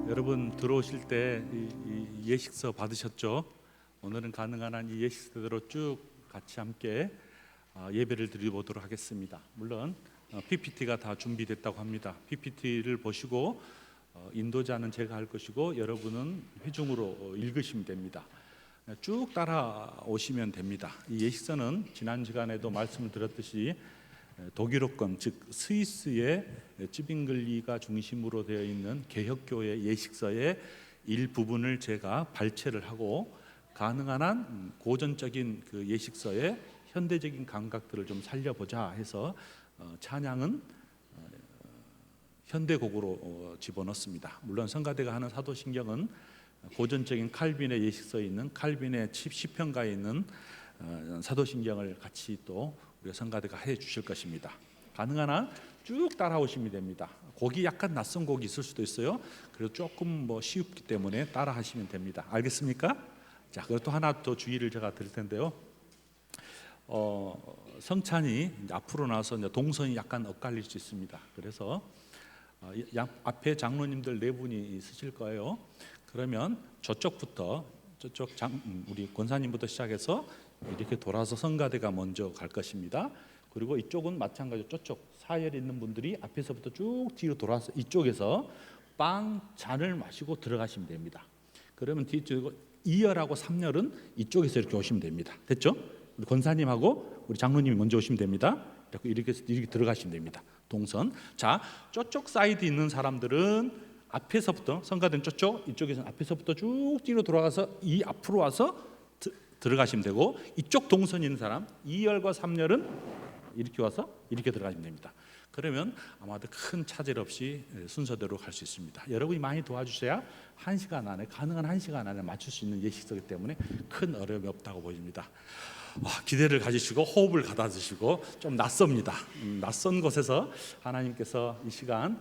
여러분 들어오실 때 이 예식서 받으셨죠? 오늘은 가능한 한 이 예식서대로 쭉 같이 함께 예배를 드려보도록 하겠습니다. 물론 PPT가 다 준비됐다고 합니다. PPT를 보시고 인도자는 제가 할 것이고 여러분은 회중으로 읽으시면 됩니다. 쭉 따라오시면 됩니다. 이 예식서는 지난 시간에도 말씀을 드렸듯이 독일어권 즉 스위스의 찌빙글리가 중심으로 되어 있는 개혁교회 예식서의 일부분을 제가 발췌를 하고 가능한 한 고전적인 그 예식서의 현대적인 감각들을 좀 살려보자 해서 찬양은 현대곡으로 집어넣습니다. 물론 성가대가 하는 사도신경은 고전적인 칼빈의 예식서에 있는 칼빈의 시편가에 있는 사도신경을 같이 또 우리가 성가대가 해 주실 것입니다. 가능한 한 쭉 따라오시면 됩니다. 곡이 약간 낯선 곡이 있을 수도 있어요. 그래도 조금 쉬웠기 때문에 따라 하시면 됩니다. 알겠습니까? 자, 그리고 또 하나 더 주의를 제가 드릴 텐데요. 성찬이 앞으로 나와서 이제 동선이 약간 엇갈릴 수 있습니다. 그래서 앞에 장로님들 네 분이 있으실 거예요. 그러면 저쪽부터 우리 권사님부터 시작해서 이렇게 돌아서 성가대가 먼저 갈 것입니다. 그리고 이쪽은 마찬가지로 저쪽 사열에 있는 분들이 앞에서부터 쭉 뒤로 돌아서 이쪽에서 빵 잔을 마시고 들어가시면 됩니다. 그러면 뒤쪽 2열하고 3열은 이쪽에서 이렇게 오시면 됩니다. 됐죠? 우리 권사님하고 우리 장로님이 먼저 오시면 됩니다. 이렇게 들어가시면 됩니다. 동선. 자, 저쪽 사이드 있는 사람들은 앞에서부터 성가대는 저쪽, 이쪽에서는 앞에서부터 쭉 뒤로 돌아가서 이 앞으로 와서 들어가시면 되고, 이쪽 동선 있는 사람 2열과 3열은 이렇게 와서 이렇게 들어가시면 됩니다. 그러면 아마도 큰 차질 없이 순서대로 갈 수 있습니다. 여러분이 많이 도와주셔야 1시간 안에 가능한 1시간 안에 맞출 수 있는 예식서이기 때문에 큰 어려움이 없다고 보입니다. 기대를 가지시고 호흡을 가다주시고 좀 낯섭니다. 낯선 곳에서 하나님께서 이 시간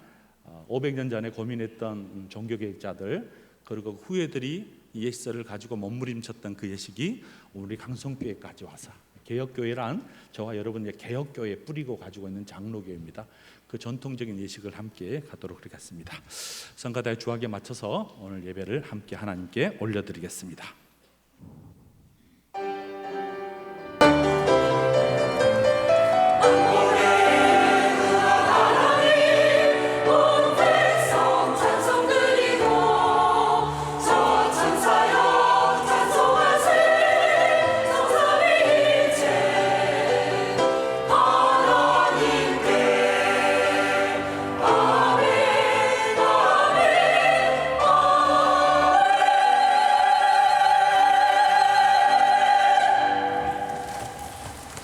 500년 전에 고민했던 종교개혁자들 그리고 후예들이 이 예식서를 가지고 몸부림쳤던 그 예식이 우리 강성교회까지 와서 개혁교회란 저와 여러분의 개혁교회에 뿌리고 가지고 있는 장로교회입니다. 그 전통적인 예식을 함께 가도록 하겠습니다. 성가대의 주학에 맞춰서 오늘 예배를 함께 하나님께 올려드리겠습니다.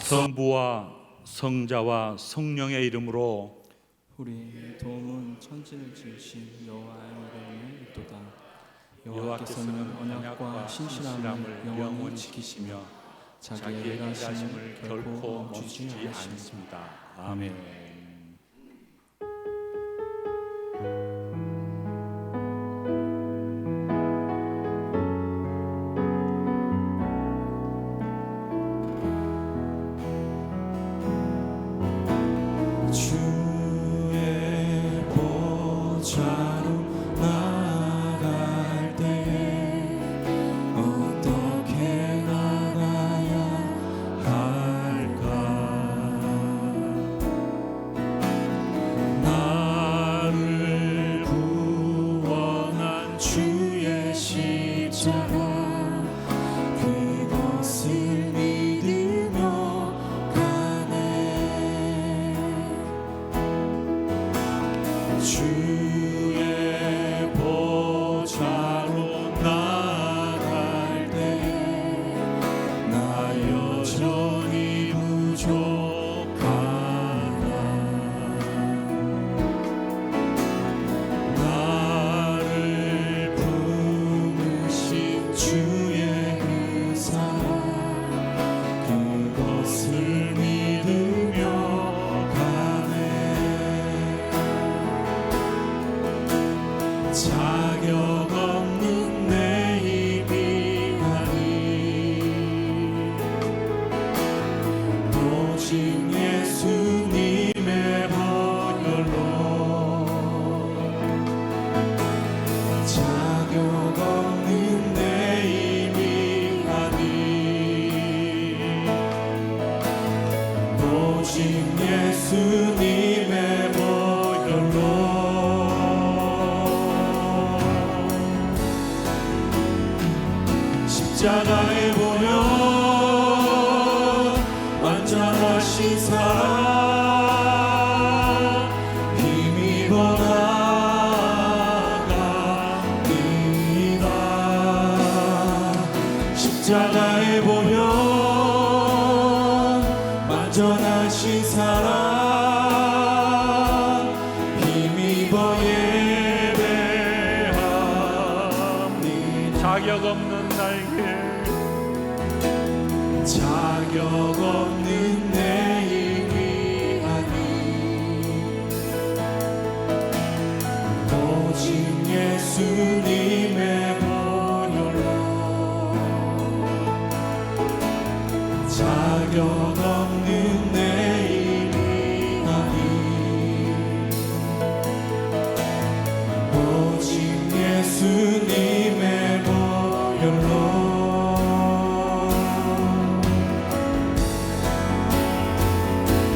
성부와 성자와 성령의 이름으로 우리 도움은 천지를 지으신 여호와의 이름을 믿도다. 여호와께서는 언약과 신실함을 영원히 지키시며 자기의 일하심을 결코 멈추지 않으십니다. 아멘. 십자가에 보면 완전하신 사랑 힘입어 나갑니다. 십자가에 보면 완전하신 사랑 힘입어 예배합니다. 자격 없는 나에게 자격 없는 내일 위하니 오직 예수님의 보혈로 자격 없는 내일 위하니 오직 예수님의 보혈로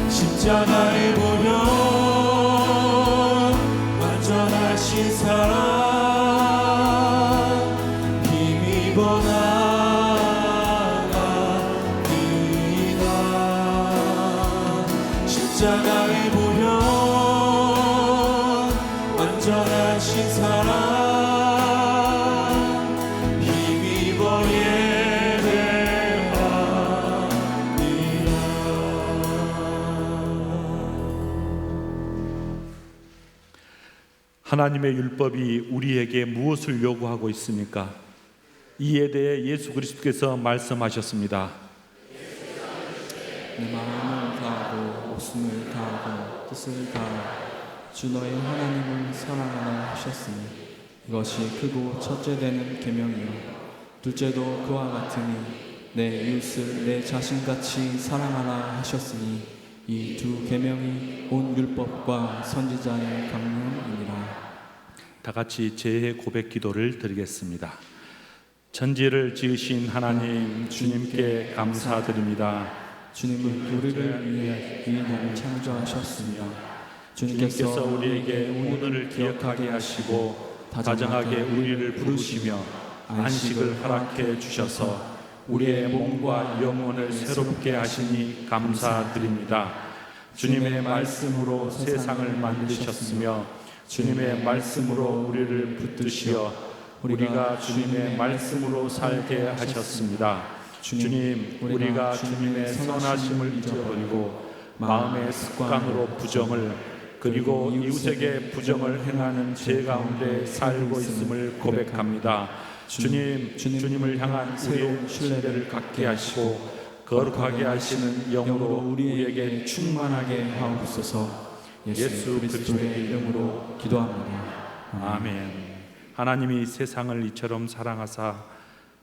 십자가에 보면 완전하신 사랑 힘입어 나갑니다. 십자가에 보면 완전하신 사랑 힘입어 하나님의 율법이 우리에게 무엇을 요구하고 있습니까? 이에 대해 예수 그리스도께서 말씀하셨습니다. 내 마음을 다하고 목숨을 다하고 뜻을 다하고 주 너의 하나님을 사랑하라 하셨으니 이것이 크고 첫째 되는 계명이요 둘째도 그와 같으니 내 이웃을 내 자신같이 사랑하라 하셨으니 이 두 계명이 온 율법과 선지자의 강령이니라. 다 같이 재해 고백 기도를 드리겠습니다. 천지를 지으신 하나님 주님께 감사드립니다. 주님은 우리를 위해 인간을 창조하셨으며 주님께서 우리에게 오늘을 기억하게 하시고 다정하게 우리를 부르시며 안식을 허락해 주셔서 우리의 몸과 영혼을 새롭게 하시니 감사드립니다. 주님의 말씀으로 세상을 만드셨으며 주님의 말씀으로 우리를 붙드시어 우리가 주님의 말씀으로 살게 하셨습니다. 주님, 우리가 주님의 선하심을 잊어버리고 마음의 습관으로 부정을 그리고 이웃에게 부정을 행하는 죄 가운데 살고 있음을 고백합니다. 주님, 주님을 향한 새로운 신뢰를 갖게 하시고 거룩하게 하시는 영으로 우리에게 충만하게 하옵소서. 예수 그리스도의 이름으로 기도합니다. 아멘. 하나님이 세상을 이처럼 사랑하사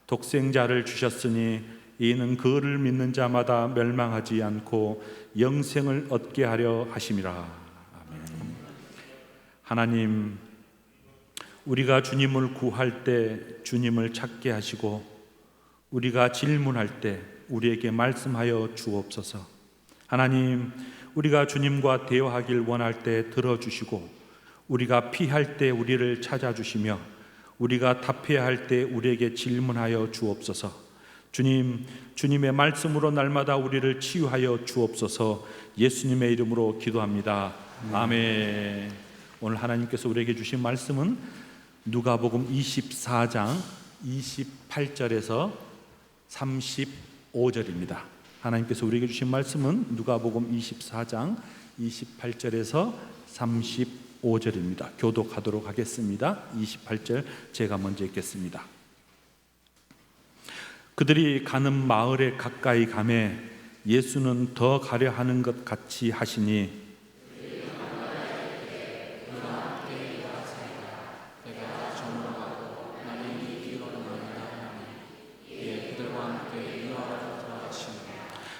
독생자를 주셨으니 이는 그를 믿는 자마다 멸망하지 않고 영생을 얻게 하려 하심이라. 아멘. 하나님, 우리가 주님을 구할 때 주님을 찾게 하시고 우리가 질문할 때 우리에게 말씀하여 주옵소서. 하나님, 우리가 주님과 대화하길 원할 때 들어주시고 우리가 피할 때 우리를 찾아주시며 우리가 답해야 할 때 우리에게 질문하여 주옵소서. 주님, 주님의 말씀으로 날마다 우리를 치유하여 주옵소서. 예수님의 이름으로 기도합니다. 아멘. 오늘 하나님께서 우리에게 주신 말씀은 누가복음 24장 28절에서 35절입니다. 하나님께서 우리에게 주신 말씀은 누가복음 24장 28절에서 35절입니다. 교독하도록 하겠습니다. 28절 제가 먼저 읽겠습니다. 그들이 가는 마을에 가까이 가매 예수는 더 가려 하는 것 같이 하시니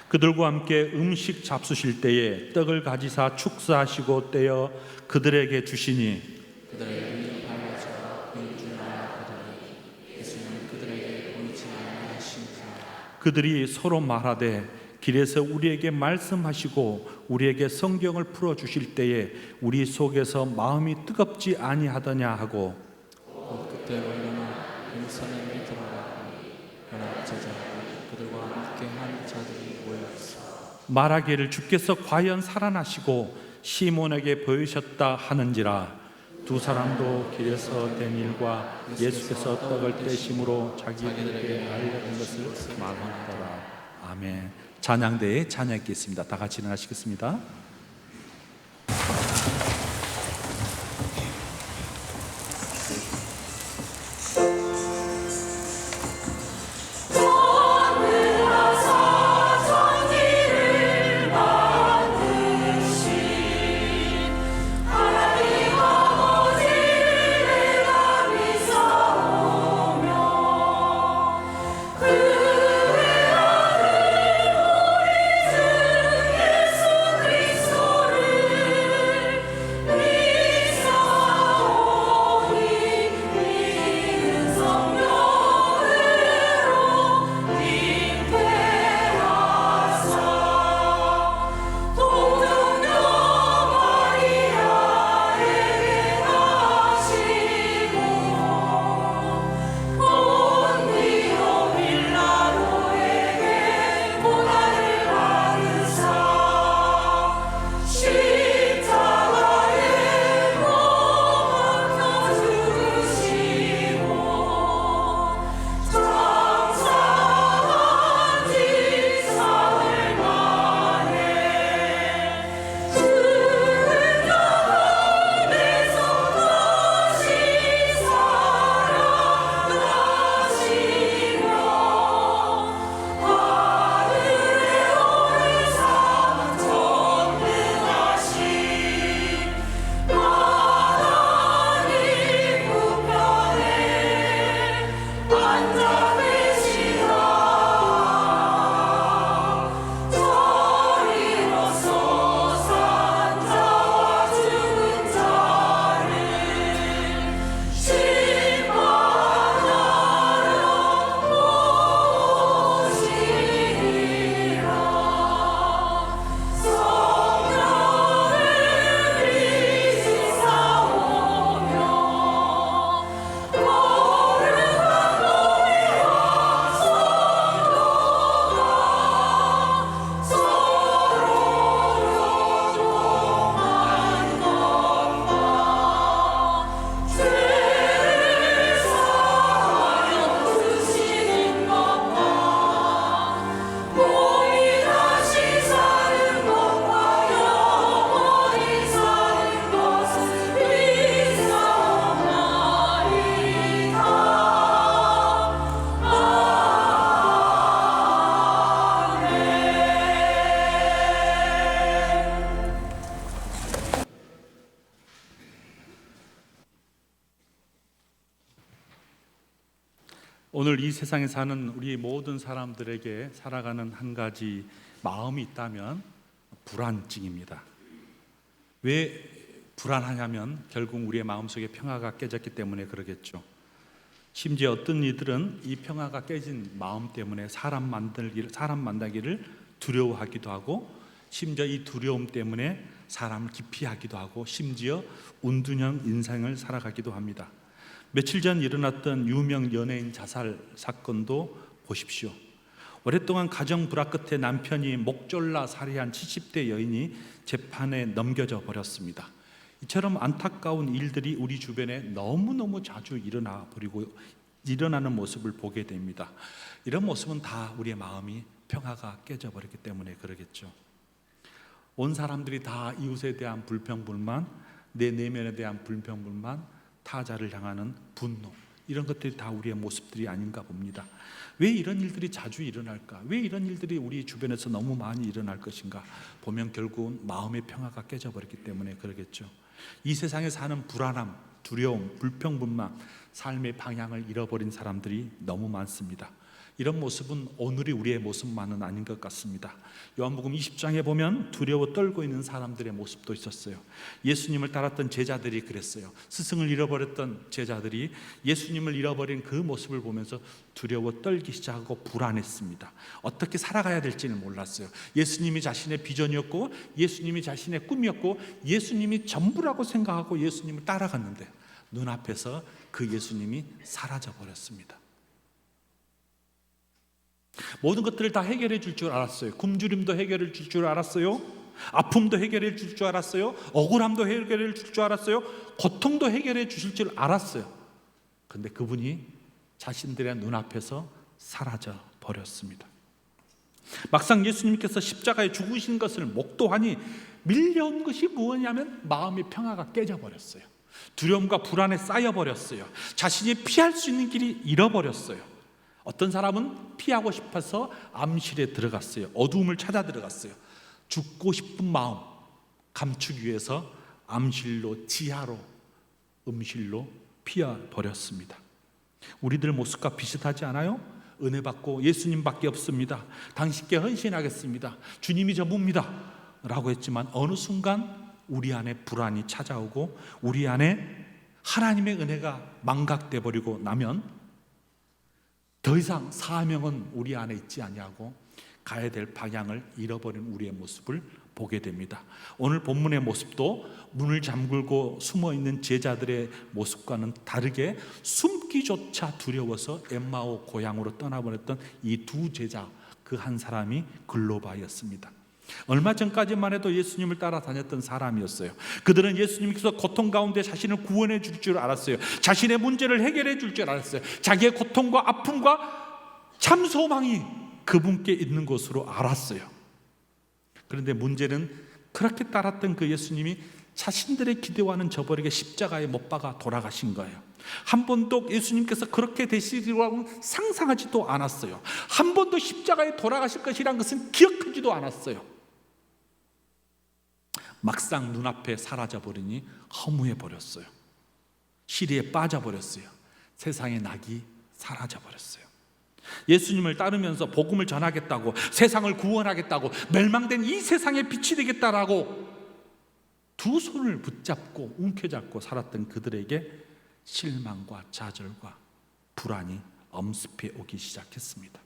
그들과 함께 음식 잡수실 때에 떡을 가지사 축사하시고 떼어 그들에게 주시니 그들의 발라져 보인 줄 알았거든요. 예수는 그들에게 보이지 아니하시니라. 그들이 서로 말하되 길에서 우리에게 말씀하시고 우리에게 성경을 풀어 주실 때에 우리 속에서 마음이 뜨겁지 아니하더냐 하고 그때 원로는 예루살렘에 들어가고 여러 제자 그들과 함께 한 자들이 모여 있어 말하기를 주께서 과연 살아나시고 시몬에게 보이셨다 하는지라. 두 사람도 길에서 된 일과 예수께서 떡을 떼심으로 자기들에게 알려준 것을 말하더라. 아멘. 찬양대에 찬양했겠습니다. 다 같이 일어나시겠습니다. 오늘 이 세상에 사는 우리 모든 사람들에게 살아가는 한 가지 마음이 있다면 불안증입니다. 왜 불안하냐면 결국 우리의 마음속에 평화가 깨졌기 때문에 그러겠죠. 심지어 어떤 이들은 이 평화가 깨진 마음 때문에 사람 만나기를 두려워하기도 하고, 심지어 이 두려움 때문에 사람을 기피하기도 하고, 심지어 운둔형 인생을 살아가기도 합니다. 며칠 전 일어났던 유명 연예인 자살 사건도 보십시오. 오랫동안 가정 불화 끝에 남편이 목 졸라 살해한 70대 여인이 재판에 넘겨져 버렸습니다. 이처럼 안타까운 일들이 우리 주변에 너무너무 자주 일어나는 모습을 보게 됩니다. 이런 모습은 다 우리의 마음이 평화가 깨져버렸기 때문에 그러겠죠. 온 사람들이 다 이웃에 대한 불평불만, 내 내면에 대한 불평불만, 타자를 향하는 분노, 이런 것들이 다 우리의 모습들이 아닌가 봅니다. 왜 이런 일들이 자주 일어날까? 왜 이런 일들이 우리 주변에서 너무 많이 일어날 것인가? 보면 결국은 마음의 평화가 깨져버렸기 때문에 그러겠죠. 이 세상에 사는 불안함, 두려움, 불평분만, 삶의 방향을 잃어버린 사람들이 너무 많습니다. 이런 모습은 오늘이 우리의 모습만은 아닌 것 같습니다. 요한복음 20장에 보면 두려워 떨고 있는 사람들의 모습도 있었어요. 예수님을 따랐던 제자들이 그랬어요. 스승을 잃어버렸던 제자들이 예수님을 잃어버린 그 모습을 보면서 두려워 떨기 시작하고 불안했습니다. 어떻게 살아가야 될지는 몰랐어요. 예수님이 자신의 비전이었고, 예수님이 자신의 꿈이었고, 예수님이 전부라고 생각하고 예수님을 따라갔는데 눈앞에서 그 예수님이 사라져 버렸습니다. 모든 것들을 다 해결해 줄 줄 알았어요. 굶주림도 해결해 줄 줄 알았어요. 아픔도 해결해 줄 줄 알았어요. 억울함도 해결해 줄 줄 알았어요. 고통도 해결해 주실 줄 알았어요. 그런데 그분이 자신들의 눈앞에서 사라져 버렸습니다. 막상 예수님께서 십자가에 죽으신 것을 목도하니 밀려온 것이 무엇이냐면 마음의 평화가 깨져버렸어요. 두려움과 불안에 쌓여버렸어요. 자신이 피할 수 있는 길이 잃어버렸어요. 어떤 사람은 피하고 싶어서 암실에 들어갔어요. 어두움을 찾아 들어갔어요. 죽고 싶은 마음 감추기 위해서 암실로, 지하로, 음실로 피어버렸습니다. 우리들 모습과 비슷하지 않아요? 은혜 받고 예수님밖에 없습니다. 당신께 헌신하겠습니다. 주님이 전부입니다 라고 했지만 어느 순간 우리 안에 불안이 찾아오고 우리 안에 하나님의 은혜가 망각돼 버리고 나면 더 이상 사명은 우리 안에 있지 아니하고 가야 될 방향을 잃어버린 우리의 모습을 보게 됩니다. 오늘 본문의 모습도 문을 잠글고 숨어있는 제자들의 모습과는 다르게 숨기조차 두려워서 엠마오 고향으로 떠나버렸던 이 두 제자, 그 한 사람이 글로바였습니다. 얼마 전까지만 해도 예수님을 따라다녔던 사람이었어요. 그들은 예수님께서 고통 가운데 자신을 구원해 줄 줄 알았어요. 자신의 문제를 해결해 줄 줄 알았어요. 자기의 고통과 아픔과 참 소망이 그분께 있는 것으로 알았어요. 그런데 문제는 그렇게 따랐던 그 예수님이 자신들의 기대와는 저버리게 십자가에 못 박아 돌아가신 거예요. 한 번도 예수님께서 그렇게 되시리라고 상상하지도 않았어요. 한 번도 십자가에 돌아가실 것이란 것은 기억하지도 않았어요. 막상 눈앞에 사라져버리니 허무해버렸어요. 시리에 빠져버렸어요. 세상의 낙이 사라져버렸어요. 예수님을 따르면서 복음을 전하겠다고, 세상을 구원하겠다고, 멸망된 이 세상에 빛이 되겠다라고 두 손을 붙잡고 움켜잡고 살았던 그들에게 실망과 좌절과 불안이 엄습해 오기 시작했습니다.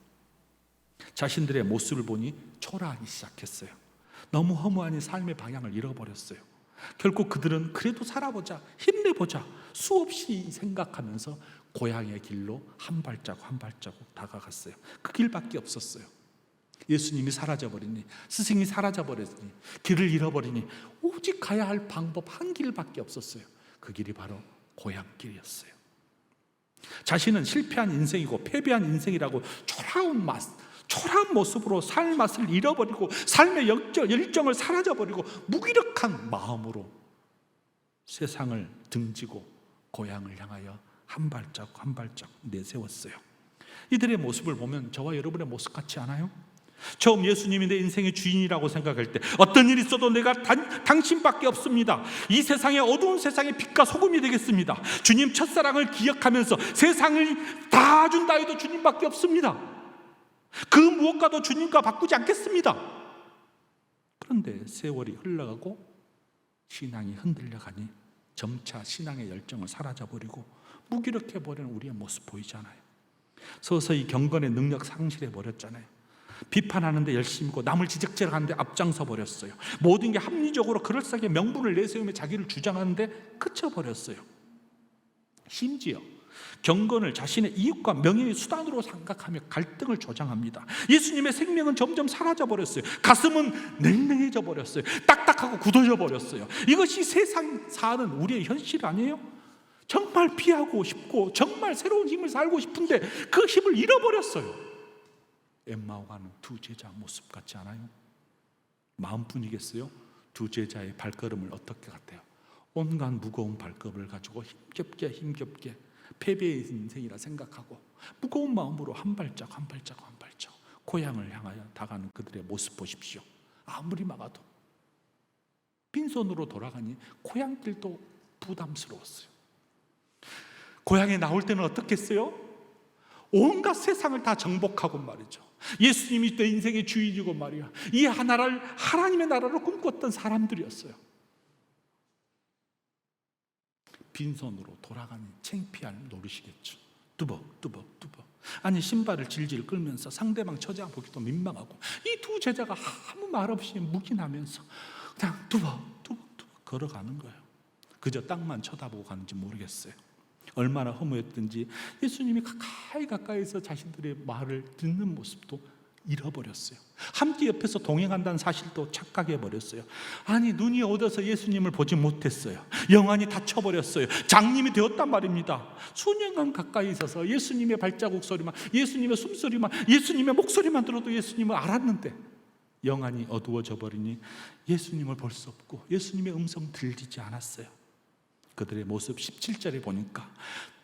자신들의 모습을 보니 초라하기 시작했어요. 너무 허무하니 삶의 방향을 잃어버렸어요. 결국 그들은 그래도 살아보자, 힘내보자 수없이 생각하면서 고향의 길로 한 발자국 한 발자국 다가갔어요. 그 길밖에 없었어요. 예수님이 사라져버리니, 스승이 사라져버렸으니, 길을 잃어버리니 오직 가야 할 방법 한 길밖에 없었어요. 그 길이 바로 고향길이었어요. 자신은 실패한 인생이고 패배한 인생이라고 초라한 모습으로 삶의 맛을 잃어버리고 삶의 열정을 사라져버리고 무기력한 마음으로 세상을 등지고 고향을 향하여 한 발자국 한 발자국 내세웠어요. 이들의 모습을 보면 저와 여러분의 모습 같지 않아요? 처음 예수님이 내 인생의 주인이라고 생각할 때 어떤 일이 있어도 내가 당신밖에 없습니다. 이 세상의 어두운 세상의 빛과 소금이 되겠습니다. 주님 첫사랑을 기억하면서 세상을 다 준다 해도 주님밖에 없습니다. 그 무엇과도 주님과 바꾸지 않겠습니다. 그런데 세월이 흘러가고 신앙이 흔들려가니 점차 신앙의 열정을 사라져버리고 무기력해버리는 우리의 모습 보이잖아요. 서서히 경건의 능력 상실해버렸잖아요. 비판하는데 열심히고 남을 지적질하는데 앞장서 버렸어요. 모든 게 합리적으로 그럴싸하게 명분을 내세우며 자기를 주장하는데 그쳐버렸어요. 심지어 경건을 자신의 이익과 명예의 수단으로 생각하며 갈등을 조장합니다. 예수님의 생명은 점점 사라져버렸어요. 가슴은 냉랭해져 버렸어요. 딱딱하고 굳어져 버렸어요. 이것이 세상 사는 우리의 현실 아니에요? 정말 피하고 싶고 정말 새로운 힘을 살고 싶은데 그 힘을 잃어버렸어요. 엠마오 가는 두 제자 모습 같지 않아요? 마음뿐이겠어요? 두 제자의 발걸음을 어떻게 같아요? 온갖 무거운 발걸음을 가지고 힘겹게 패배의 인생이라 생각하고 무거운 마음으로 한 발자국 한 발자국 한 발자국 고향을 향하여 다가가는 그들의 모습 보십시오. 아무리 막아도 빈손으로 돌아가니 고향길도 부담스러웠어요. 고향에 나올 때는 어떻겠어요? 온갖 세상을 다 정복하고 말이죠. 예수님이 내 인생의 주인이고 말이야. 이 하나를 하나님의 나라로 꿈꿨던 사람들이었어요. 빈손으로 돌아가니 창피할 노릇이겠죠. 뚜벅. 아니 신발을 질질 끌면서 상대방 처자 보기도 민망하고 이 두 제자가 아무 말 없이 묵인하면서 그냥 뚜벅 걸어가는 거예요. 그저 땅만 쳐다보고 가는지 모르겠어요. 얼마나 허무했든지 예수님이 가까이서 자신들의 말을 듣는 모습도 잃어버렸어요. 함께 옆에서 동행한다는 사실도 착각해버렸어요. 아니, 눈이 어두워서 예수님을 보지 못했어요. 영안이 닫혀버렸어요. 장님이 되었단 말입니다. 수년간 가까이 있어서 예수님의 발자국 소리만, 예수님의 숨소리만, 예수님의 목소리만 들어도 예수님을 알았는데 영안이 어두워져 버리니 예수님을 볼 수 없고 예수님의 음성 들리지 않았어요. 그들의 모습 17절에 보니까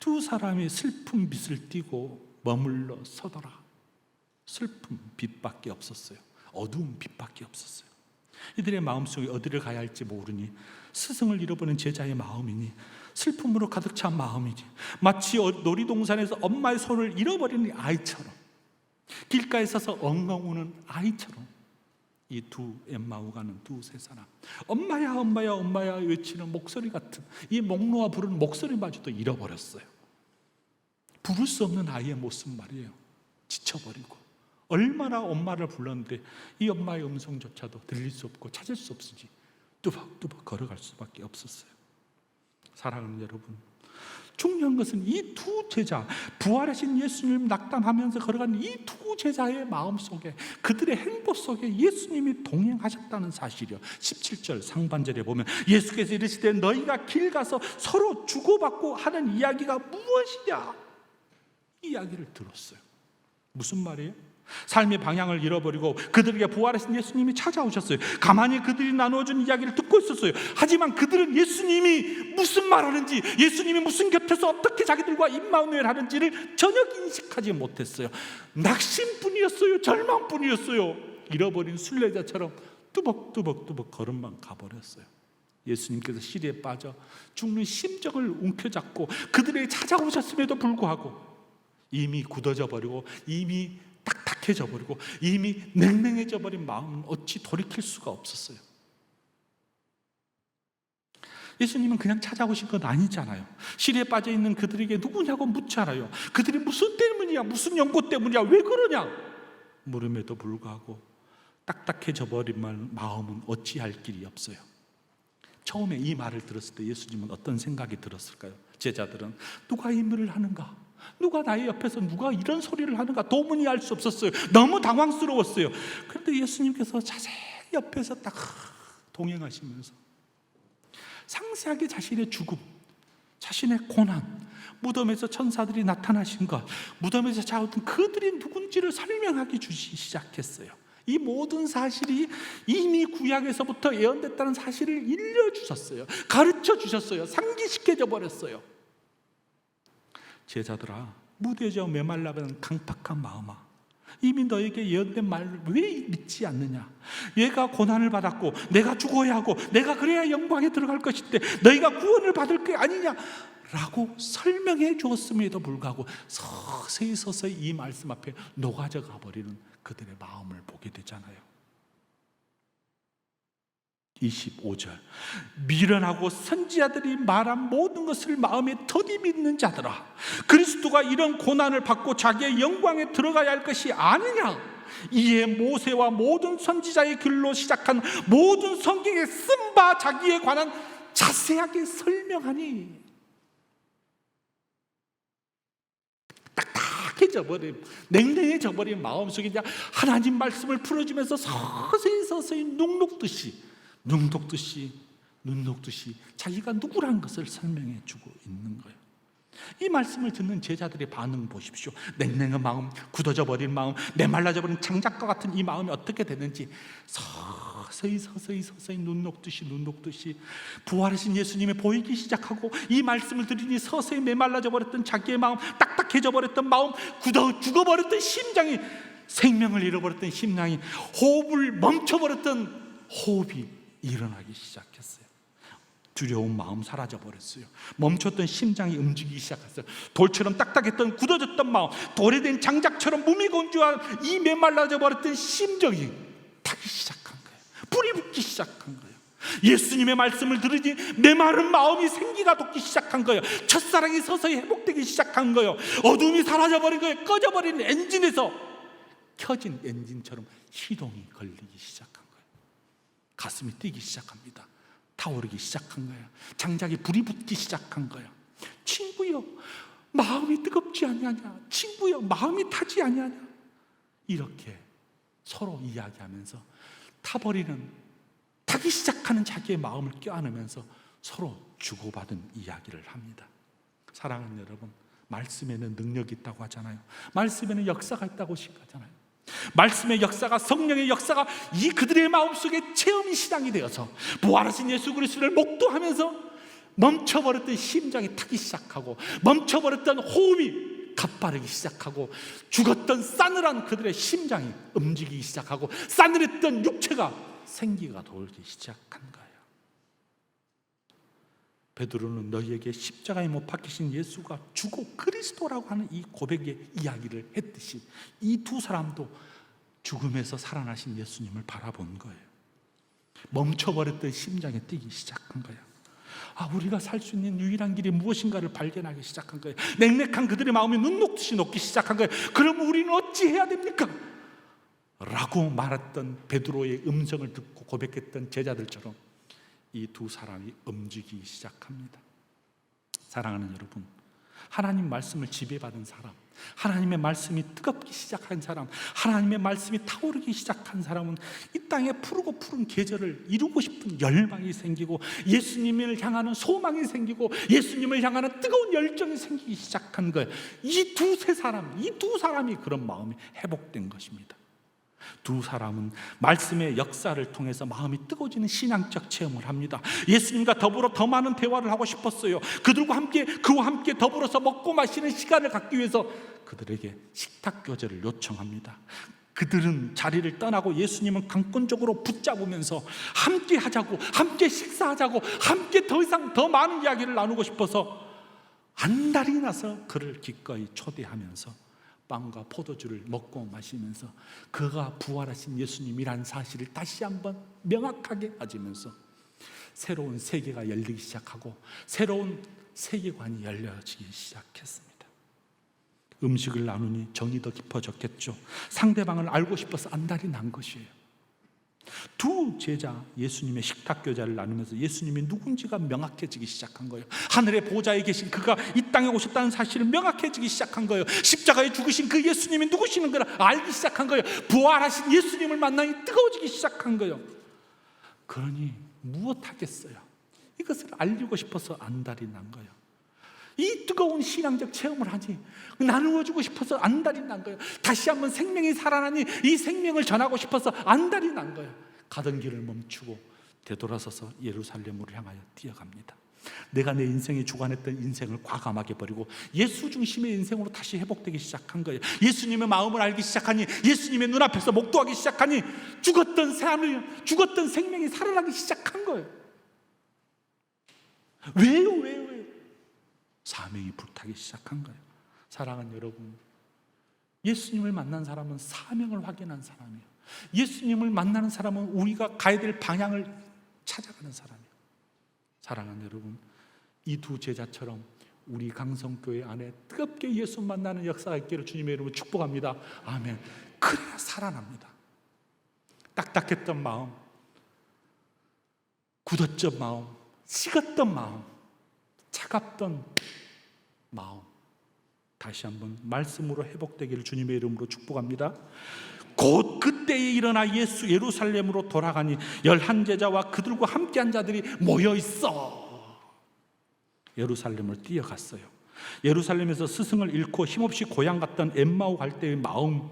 두 사람이 슬픈 빛을 띠고 머물러 서더라. 슬픈 빛밖에 없었어요. 어두운 빛밖에 없었어요. 이들의 마음속에 어디를 가야 할지 모르니 스승을 잃어버린 제자의 마음이니 슬픔으로 가득 찬 마음이니 마치 놀이동산에서 엄마의 손을 잃어버리는 아이처럼 길가에 서서 엉엉 우는 아이처럼 이 두 엠마오 가는 두세 사람, 엄마야 엄마야 엄마야 외치는 목소리 같은 이 목 놓아 부르는 목소리마저도 잃어버렸어요. 부를 수 없는 아이의 모습 말이에요. 지쳐버리고 얼마나 엄마를 불렀는데 이 엄마의 음성조차도 들릴 수 없고 찾을 수 없으니 뚜벅뚜벅 걸어갈 수밖에 없었어요. 사랑하는 여러분, 중요한 것은 이 두 제자, 부활하신 예수님 낙담하면서 걸어가는 이 두 제자의 마음속에, 그들의 행보 속에 예수님이 동행하셨다는 사실이요. 17절 상반절에 보면 예수께서 이르시되 너희가 길 가서 서로 주고받고 하는 이야기가 무엇이냐, 이 이야기를 들었어요. 무슨 말이에요? 삶의 방향을 잃어버리고 그들에게 부활하신 예수님이 찾아오셨어요. 가만히 그들이 나누어준 이야기를 듣고 있었어요. 하지만 그들은 예수님이 무슨 말하는지, 예수님이 무슨 곁에서 어떻게 자기들과 임마누엘 하는지를 전혀 인식하지 못했어요. 낙심뿐이었어요. 절망뿐이었어요. 잃어버린 순례자처럼 뚜벅뚜벅 걸음만 가버렸어요. 예수님께서 시리에 빠져 죽는 심정을 움켜잡고 그들에게 찾아오셨음에도 불구하고 이미 굳어져 버리고 이미 딱딱해져 버리고 이미 냉랭해져 버린 마음은 어찌 돌이킬 수가 없었어요. 예수님은 그냥 찾아오신 건 아니잖아요. 시리에 빠져 있는 그들에게 누구냐고 묻잖아요. 그들이 무슨 때문이야, 무슨 연고 때문이야, 왜 그러냐 물음에도 불구하고 딱딱해져 버린 마음은 어찌할 길이 없어요. 처음에 이 말을 들었을 때 예수님은 어떤 생각이 들었을까요? 제자들은 누가 이 말을 하는가? 누가 나의 옆에서 누가 이런 소리를 하는가 도무지 알 수 없었어요. 너무 당황스러웠어요. 그런데 예수님께서 자세히 옆에서 딱 동행하시면서 상세하게 자신의 죽음, 자신의 고난, 무덤에서 천사들이 나타나신 것, 무덤에서 자었던 그들이 누군지를 설명하기 시작했어요. 이 모든 사실이 이미 구약에서부터 예언됐다는 사실을 일러주셨어요. 가르쳐 주셨어요. 상기시켜져 버렸어요. 제자들아, 무뎌져 메말라버린 강팍한 마음아, 이미 너에게 예언된 말을 왜 믿지 않느냐? 얘가 고난을 받았고 내가 죽어야 하고 내가 그래야 영광에 들어갈 것인데 너희가 구원을 받을 게 아니냐 라고 설명해 주었음에도 불구하고 서서히 이 말씀 앞에 녹아져 가버리는 그들의 마음을 보게 되잖아요. 25절, 미련하고 선지자들이 말한 모든 것을 마음에 더디 믿는 자들아, 그리스도가 이런 고난을 받고 자기의 영광에 들어가야 할 것이 아니냐? 이에 모세와 모든 선지자의 글로 시작한 모든 성경에 쓴 바 자기에 관한 자세하게 설명하니 딱딱해져 버린, 냉랭해져 버린 마음속에 이제 하나님 말씀을 풀어주면서 서서히 눈 녹듯이 자기가 누구라는 것을 설명해 주고 있는 거예요. 이 말씀을 듣는 제자들의 반응 보십시오. 냉랭한 마음, 굳어져 버린 마음, 메말라져 버린 장작과 같은 이 마음이 어떻게 되는지 서서히 눈 녹듯이 부활하신 예수님이 보이기 시작하고, 이 말씀을 들으니 서서히 메말라져 버렸던 자기의 마음, 딱딱해져 버렸던 마음, 죽어버렸던 심장이, 생명을 잃어버렸던 심장이, 호흡을 멈춰버렸던 호흡이 일어나기 시작했어요. 두려운 마음 사라져버렸어요. 멈췄던 심장이 움직이기 시작했어요. 돌처럼 딱딱했던 굳어졌던 마음, 돌에 된 장작처럼 무미건조한 이 메말라져 버렸던 심정이 타기 시작한 거예요. 불이 붙기 시작한 거예요. 예수님의 말씀을 들으니 메마른 마음이 생기가 돋기 시작한 거예요. 첫사랑이 서서히 회복되기 시작한 거예요. 어둠이 사라져버린 거예요. 꺼져버린 엔진에서 켜진 엔진처럼 시동이 걸리기 시작한 거예요. 가슴이 뛰기 시작합니다. 타오르기 시작한 거예요. 장작에 불이 붙기 시작한 거예요. 친구여, 마음이 뜨겁지 아니하냐? 친구여, 마음이 타지 아니하냐? 이렇게 서로 이야기하면서 타기 시작하는 자기의 마음을 껴안으면서 서로 주고받은 이야기를 합니다. 사랑하는 여러분, 말씀에는 능력이 있다고 하잖아요. 말씀에는 역사가 있다고 하잖아요. 말씀의 역사가, 성령의 역사가 이 그들의 마음속에 체험이 시작이 되어서 부활하신 예수 그리스도를 목도하면서 멈춰버렸던 심장이 타기 시작하고, 멈춰버렸던 호흡이 가빠르기 시작하고, 죽었던 싸늘한 그들의 심장이 움직이기 시작하고, 싸늘했던 육체가 생기가 돌기 시작한 거예요. 베드로는 너희에게 십자가에 못 박히신 예수가 주고 그리스도라고 하는 이 고백의 이야기를 했듯이 이 두 사람도 죽음에서 살아나신 예수님을 바라본 거예요. 멈춰버렸던 심장이 뛰기 시작한 거예요. 우리가 살 수 있는 유일한 길이 무엇인가를 발견하기 시작한 거예요. 냉랭한 그들의 마음이 눈 녹듯이 녹기 시작한 거예요. 그럼 우리는 어찌 해야 됩니까? 라고 말했던 베드로의 음성을 듣고 고백했던 제자들처럼 이 두 사람이 움직이기 시작합니다. 사랑하는 여러분, 하나님 말씀을 지배받은 사람, 하나님의 말씀이 뜨겁기 시작한 사람, 하나님의 말씀이 타오르기 시작한 사람은 이 땅에 푸르고 푸른 계절을 이루고 싶은 열망이 생기고, 예수님을 향하는 소망이 생기고, 예수님을 향하는 뜨거운 열정이 생기기 시작한 거예요. 이 두 사람이 그런 마음이 회복된 것입니다. 두 사람은 말씀의 역사를 통해서 마음이 뜨거워지는 신앙적 체험을 합니다. 예수님과 더불어 더 많은 대화를 하고 싶었어요. 그와 함께 더불어서 먹고 마시는 시간을 갖기 위해서 그들에게 식탁 교제를 요청합니다. 그들은 자리를 떠나고 예수님은 강권적으로 붙잡으면서 함께 하자고, 함께 식사하자고, 함께 더 이상 더 많은 이야기를 나누고 싶어서 안달이 나서 그를 기꺼이 초대하면서 빵과 포도주를 먹고 마시면서 그가 부활하신 예수님이라는 사실을 다시 한번 명확하게 가지면서 새로운 세계가 열리기 시작하고, 새로운 세계관이 열려지기 시작했습니다. 음식을 나누니 정이 더 깊어졌겠죠. 상대방을 알고 싶어서 안달이 난 것이에요. 두 제자 예수님의 식탁 교제를 나누면서 예수님이 누군지가 명확해지기 시작한 거예요. 하늘의 보좌에 계신 그가 이 땅에 오셨다는 사실을 명확해지기 시작한 거예요. 십자가에 죽으신 그 예수님이 누구시는 걸 알기 시작한 거예요. 부활하신 예수님을 만나니 뜨거워지기 시작한 거예요. 그러니 무엇하겠어요? 이것을 알리고 싶어서 안달이 난 거예요. 이 뜨거운 신앙적 체험을 하지, 나누어주고 싶어서 안달이 난 거예요. 다시 한번 생명이 살아나니 이 생명을 전하고 싶어서 안달이 난 거예요. 가던 길을 멈추고 되돌아서서 예루살렘으로 향하여 뛰어갑니다. 내가 내 인생에 주관했던 인생을 과감하게 버리고 예수 중심의 인생으로 다시 회복되기 시작한 거예요. 예수님의 마음을 알기 시작하니, 예수님의 눈앞에서 목도하기 시작하니 죽었던 생명이 살아나기 시작한 거예요. 왜요? 사명이 불타기 시작한 거예요. 사랑하는 여러분, 예수님을 만난 사람은 사명을 확인한 사람이에요. 예수님을 만나는 사람은 우리가 가야 될 방향을 찾아가는 사람이에요. 사랑하는 여러분, 이 두 제자처럼 우리 강성교회 안에 뜨겁게 예수 만나는 역사가 있기를 주님의 이름으로 축복합니다. 아멘. 그래야 살아납니다. 딱딱했던 마음, 굳었던 마음, 식었던 마음, 차갑던 마음, 다시 한번 말씀으로 회복되기를 주님의 이름으로 축복합니다. 곧 그때에 일어나 예루살렘으로 돌아가니 11제자와 그들과 함께한 자들이 모여있어 예루살렘을 뛰어갔어요. 예루살렘에서 스승을 잃고 힘없이 고향 갔던 엠마오 갈 때의 마음,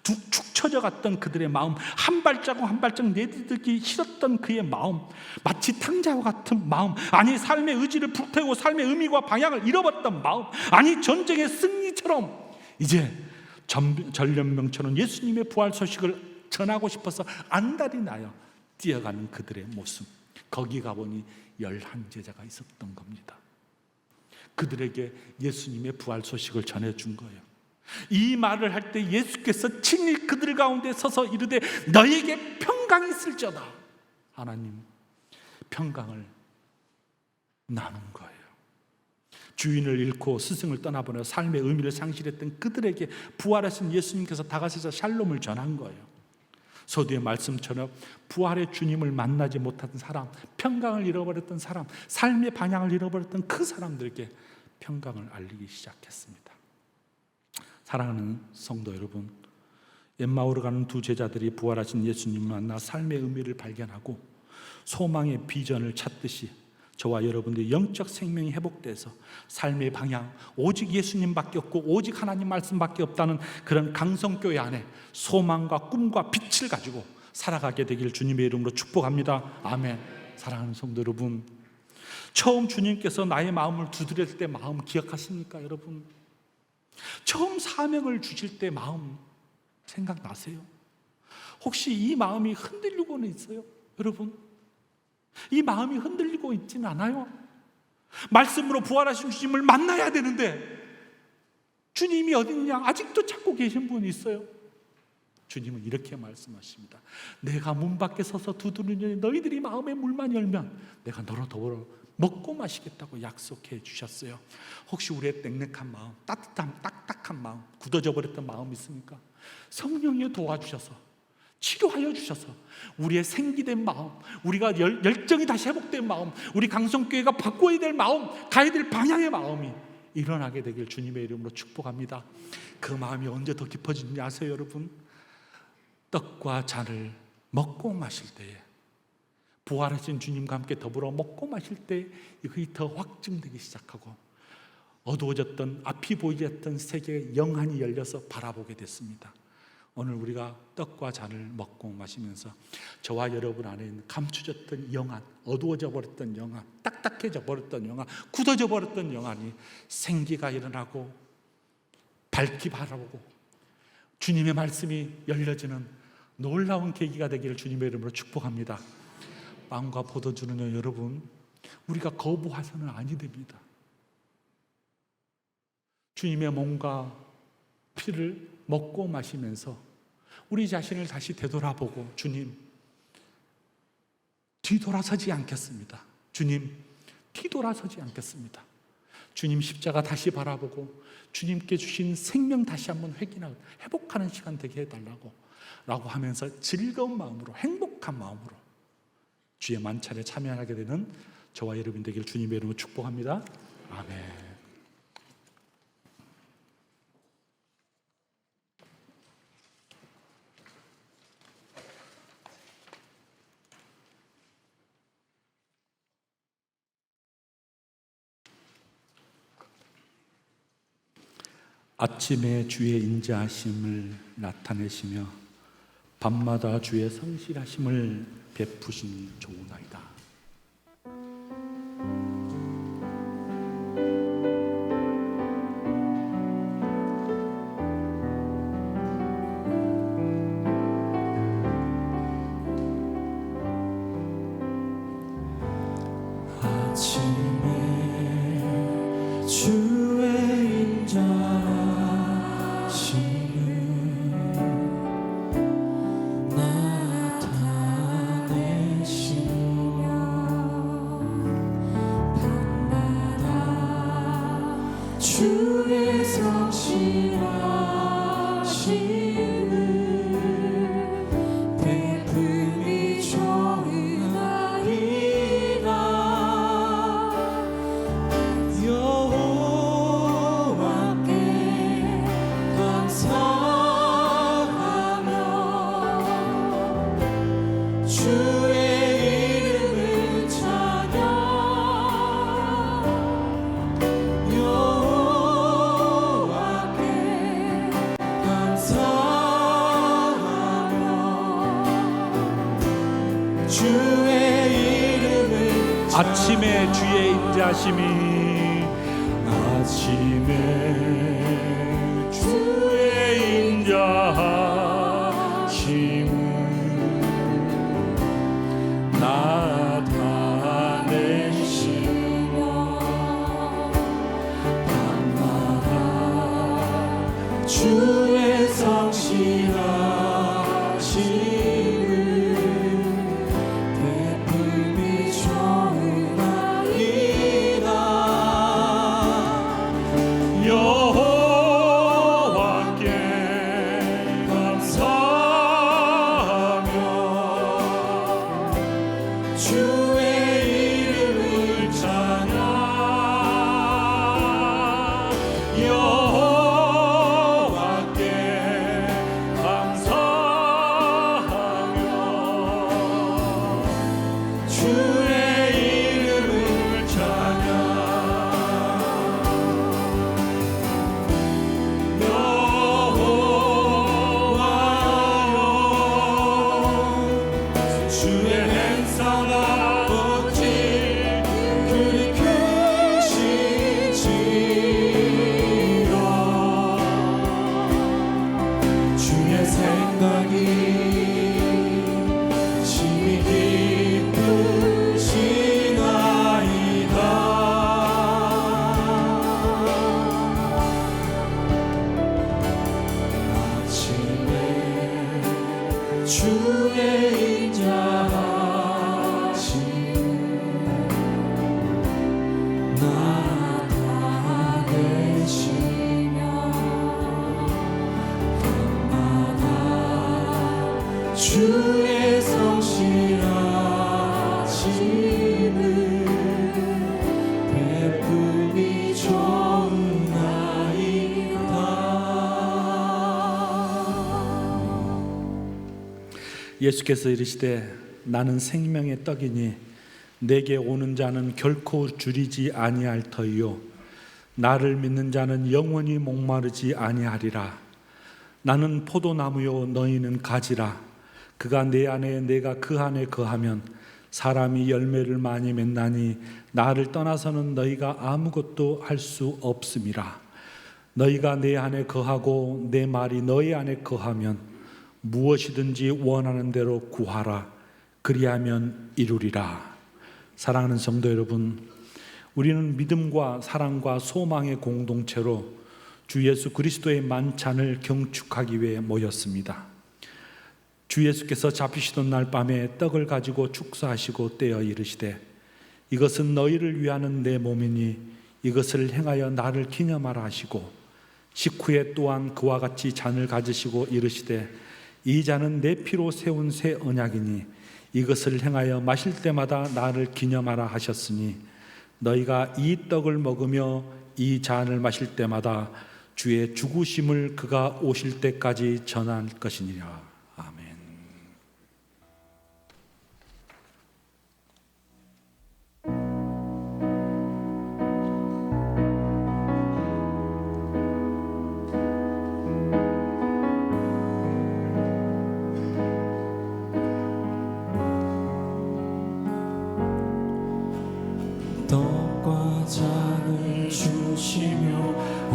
축 처져 갔던 그들의 마음, 한 발자국 한 발자국 내디디기 싫었던 그의 마음, 마치 탕자와 같은 마음, 아니 삶의 의지를 불태우고 삶의 의미와 방향을 잃어버렸던 마음, 아니 전쟁의 승리처럼 이제 전염병처럼 예수님의 부활 소식을 전하고 싶어서 안달이 나요. 뛰어가는 그들의 모습, 거기 가보니 11제자가 있었던 겁니다. 그들에게 예수님의 부활 소식을 전해준 거예요. 이 말을 할 때 예수께서 친히 그들 가운데 서서 이르되 너에게 평강이 있을지어다. 하나님 평강을 나눈 거예요. 주인을 잃고 스승을 떠나보내 삶의 의미를 상실했던 그들에게 부활하신 예수님께서 다가서서 샬롬을 전한 거예요. 서두의 말씀처럼 부활의 주님을 만나지 못한 사람, 평강을 잃어버렸던 사람, 삶의 방향을 잃어버렸던 그 사람들에게 평강을 알리기 시작했습니다. 사랑하는 성도 여러분, 엠마오로 가는 두 제자들이 부활하신 예수님을 만나 삶의 의미를 발견하고 소망의 비전을 찾듯이 저와 여러분들의 영적 생명이 회복돼서 삶의 방향, 오직 예수님밖에 없고 오직 하나님 말씀밖에 없다는 그런 강성교회 안에 소망과 꿈과 빛을 가지고 살아가게 되길 주님의 이름으로 축복합니다. 아멘. 사랑하는 성도 여러분, 처음 주님께서 나의 마음을 두드렸을 때 마음 기억하십니까 여러분? 처음 사명을 주실 때 마음 생각나세요? 혹시 이 마음이 흔들리고는 있어요? 여러분, 이 마음이 흔들리고 있지는 않아요? 말씀으로 부활하신 주님을 만나야 되는데 주님이 어디 있느냐 아직도 찾고 계신 분이 있어요. 주님은 이렇게 말씀하십니다. 내가 문 밖에 서서 두드리니 너희들이 마음의 문만 열면 내가 너로 더불어 먹고 마시겠다고 약속해 주셨어요. 혹시 우리의 땡땡한 마음, 따뜻한 딱딱한 마음, 굳어져 버렸던 마음 있습니까? 성령이 도와주셔서 치료하여 주셔서 우리의 생기된 마음, 우리가 열정이 다시 회복된 마음, 우리 강성교회가 바꿔야 될 마음, 가야 될 방향의 마음이 일어나게 되길 주님의 이름으로 축복합니다. 그 마음이 언제 더 깊어지는지 아세요 여러분? 떡과 잔을 먹고 마실 때에, 부활하신 주님과 함께 더불어 먹고 마실 때 이것이 더 확증되기 시작하고 어두워졌던, 앞이 보이지 않던 세계의 영안이 열려서 바라보게 됐습니다. 오늘 우리가 떡과 잔을 먹고 마시면서 저와 여러분 안에 있는 감추졌던 영안, 어두워져 버렸던 영안, 딱딱해져 버렸던 영안, 굳어져 버렸던 영안이 생기가 일어나고 밝기 바라보고 주님의 말씀이 열려지는 놀라운 계기가 되기를 주님의 이름으로 축복합니다. 빵과 포도주는요 여러분, 우리가 거부해서는 아니 됩니다. 주님의 몸과 피를 먹고 마시면서 우리 자신을 다시 되돌아보고, 주님 뒤돌아서지 않겠습니다. 주님 뒤돌아서지 않겠습니다. 주님 십자가 다시 바라보고 주님께 주신 생명 다시 한번 회개하고 회복하는 시간 되게 해달라고 라고 하면서 즐거운 마음으로, 행복한 마음으로 주의 만찬에 참여하게 되는 저와 여러분 되길 주님의 이름으로 축복합니다. 아멘. 아침에 주의 인자하심을 나타내시며 밤마다 주의 성실하심을 베푸시니 좋으나이다. 아침에 주의 인자하심을 나타내시며 밤마다 주의 성실하심을 베풀미 좋으나이다. 여호와께 감사하며 주의 이름을 찬양. 여호와께 감사하며 주의 이름을 아침에 주의 인자하심이, 아침에 주의 인자하심을 나타내시며 밤마다 주의 성실하심을 베풀미 좋으나이다. 여호와께 감사하며 주의 이름을 찬양. 주의 인자하심 나타내시며 밤마다 주의 성실하심을 베품이 좋나이다. 예수께서 이르시되 나는 생명의 떡이니 내게 오는 자는 결코 줄이지 아니할 터이요 나를 믿는 자는 영원히 목마르지 아니하리라. 나는 포도나무요 너희는 가지라. 그가 내 안에 내가 그 안에 거하면 사람이 열매를 많이 맺나니 나를 떠나서는 너희가 아무것도 할 수 없음이라. 너희가 내 안에 거하고 내 말이 너희 안에 거하면 무엇이든지 원하는 대로 구하라. 그리하면 이루리라. 사랑하는 성도 여러분, 우리는 믿음과 사랑과 소망의 공동체로 주 예수 그리스도의 만찬을 경축하기 위해 모였습니다. 주 예수께서 잡히시던 날 밤에 떡을 가지고 축사하시고 떼어 이르시되 이것은 너희를 위하는 내 몸이니 이것을 행하여 나를 기념하라 하시고 식후에 또한 그와 같이 잔을 가지시고 이르시되 이 잔은 내 피로 세운 새 언약이니 이것을 행하여 마실 때마다 나를 기념하라 하셨으니 너희가 이 떡을 먹으며 이 잔을 마실 때마다 주의 죽으심을 그가 오실 때까지 전할 것이니라. 아멘. 떡과 잔을 주시며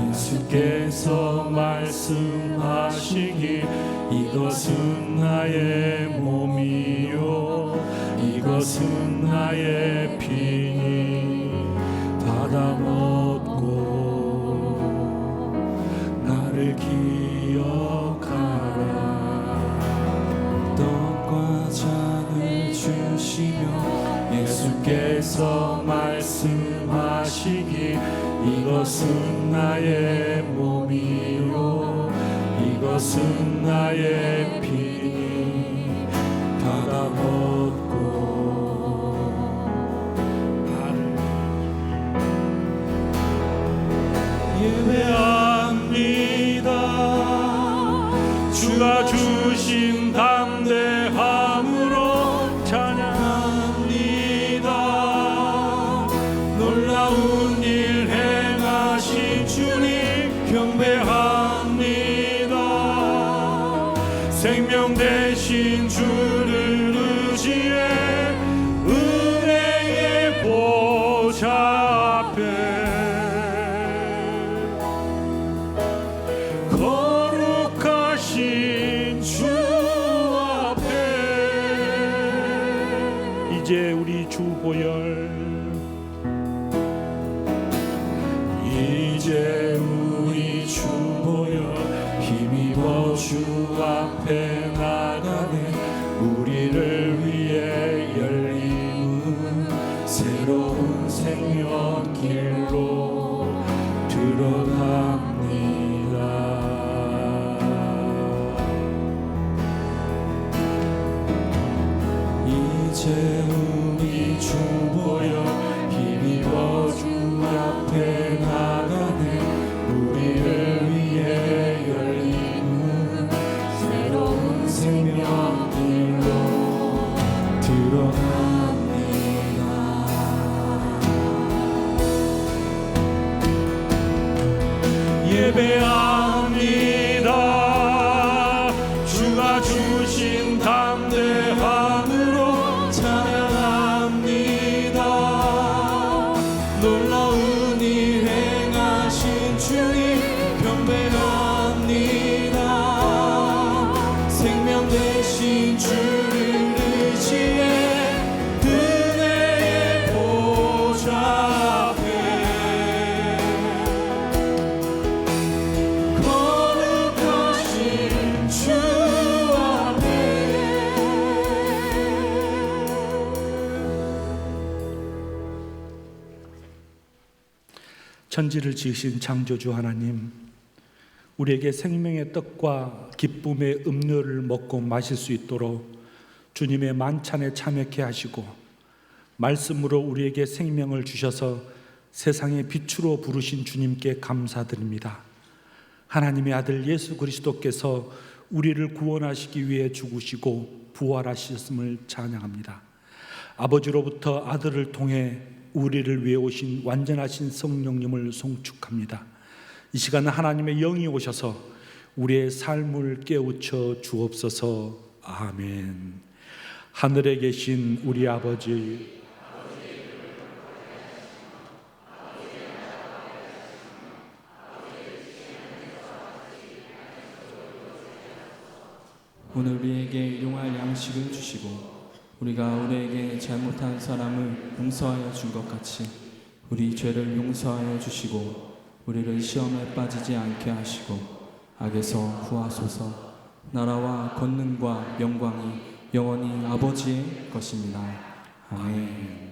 예수께서 말씀하시길 이것은 나의 몸이요 이것은 나의 피니 받아 먹고 나를 기억하라. 떡과 잔을 주시며 예수께서 말씀하시기 이것은 나의 몸이요 이것은 나의 피니 받아 먹고 나를 예배합니다. 주가 주신 담대함으로 찬양합니다. 놀라운 일 행하신 주님 경배합니다. 생명 되신 주를 의지해 은혜의 보좌 앞에 거룩하신 주 앞에 이제 우리 주 보혈 이제 우리 주 보혈 힘입어 주 앞에 나가네. 우리를 위해 열린 새로운 생명길로 들어갑니다. 이제 우리 주 보혈 힘입어 주 앞에 나가네. 우리를 위해 열린 새로운 생명길로 들어갑니다. 예배합니다. 주가 주신 담대함으로 찬양합니다. 놀라운 일 행하신 주님 경배합니다. 생명 되신 주를 의지해 은혜의 보좌 앞에 거룩 천지를 지으신 창조주 하나님, 우리에게 생명의 떡과 기쁨의 음료를 먹고 마실 수 있도록 주님의 만찬에 참여케 하시고 말씀으로 우리에게 생명을 주셔서 세상의 빛으로 부르신 주님께 감사드립니다. 하나님의 아들 예수 그리스도께서 우리를 구원하시기 위해 죽으시고 부활하셨음을 찬양합니다. 아버지로부터 아들을 통해 우리를 위해 오신 완전하신 성령님을 송축합니다. 이 시간 하나님의 영이 오셔서 우리의 삶을 깨우쳐 주옵소서. 아멘. 하늘에 계신 우리 아버지, 오늘 우리에게 용할 양식을 주시고 우리가 우리에게 잘못한 사람을 용서하여 준 것 같이 우리 죄를 용서하여 주시고 우리를 시험에 빠지지 않게 하시고 악에서 구하소서. 나라와 권능과 영광이 영원히 아버지의 것입니다. 아멘.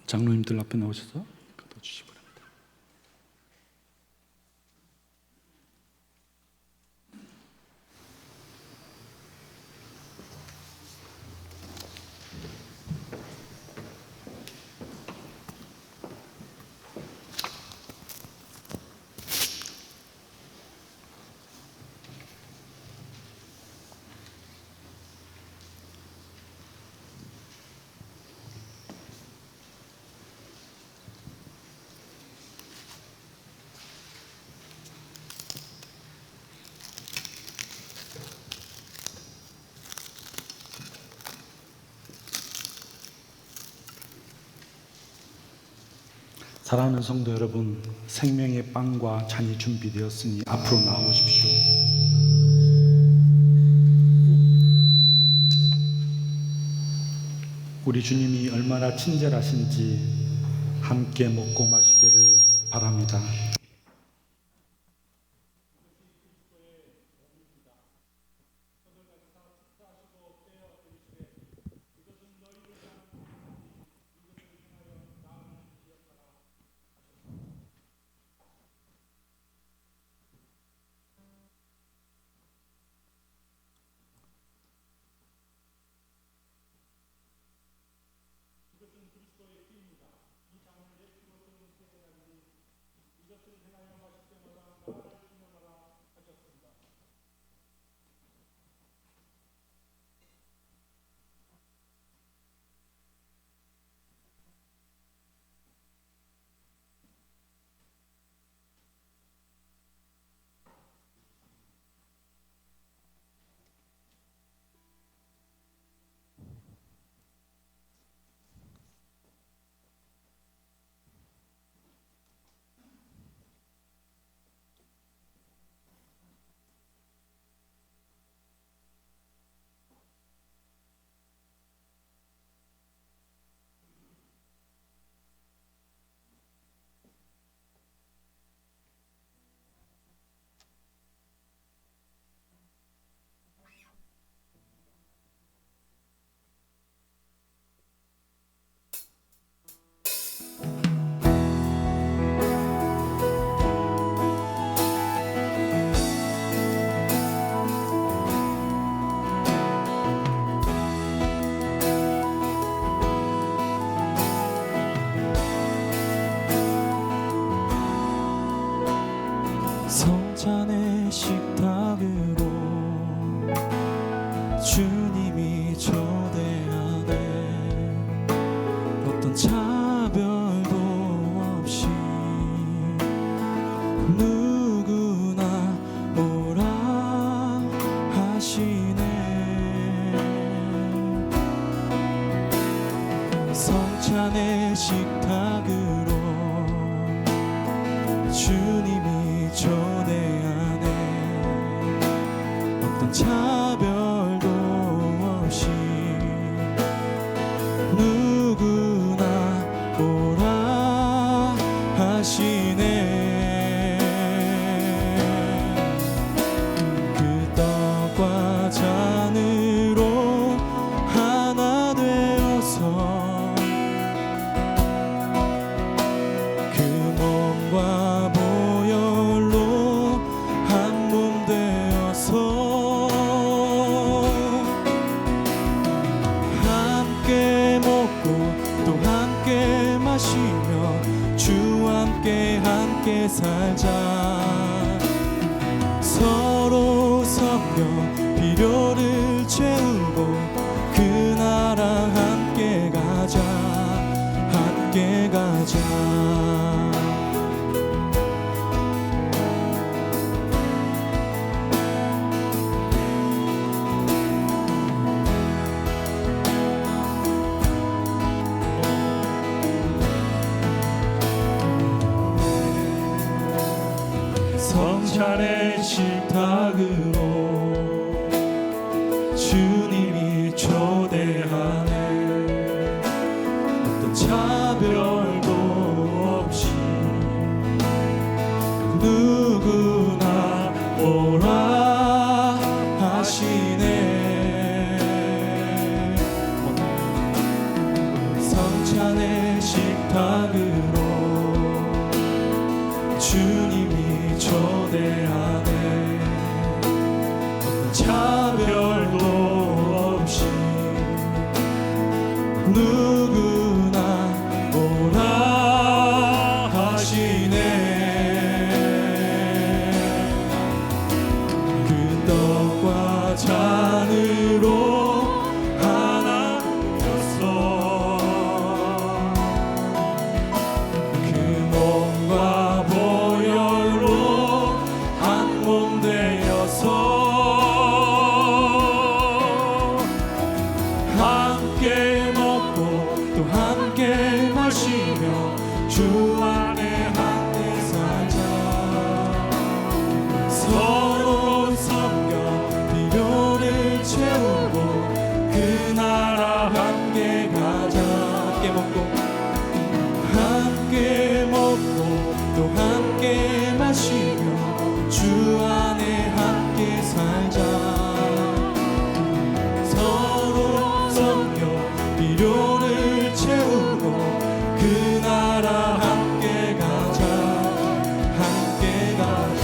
장로님들 앞에 나오셔서 받아주시기 바랍니다. 사랑하는 성도 여러분, 생명의 빵과 잔이 준비되었으니 앞으로 나오십시오. 우리 주님이 얼마나 친절하신지 함께 먹고 마시기를 바랍니다. 성찬의 식탁으로 주님이 초대하네. 어떤 차별도 없이 누구나 오라 하시네. 성찬의 식탁으로 주님이 초대하네. 어떤 차별도 없이 누구나 오라 하시네. 그 떡과 잔으로 하나 되어서 함께 살자. 서로 섬겨 필요를 채우고 그 나라 함께 가자. 함께 가자. 성찬의 식탁으로 주님이 초대하네. 어떤 차별도 없이 누구나 오라 하시네. 성찬의 식탁으로 주님이 초대하네. 어떤 차별도 없이 누구나 오라 하시네. 그 떡과 잔으로 하나 되었어. 그 몸과 함께 먹고 또 함께 마시며 주 안에 함께 살자. 서로 섬겨 필요를 채우고 그 나라 함께 가자. 함께 먹고 또 함께 마시며 주 안에 함께 살자. 필요를 채우고 그 나라 함께 가자. 함께 가자.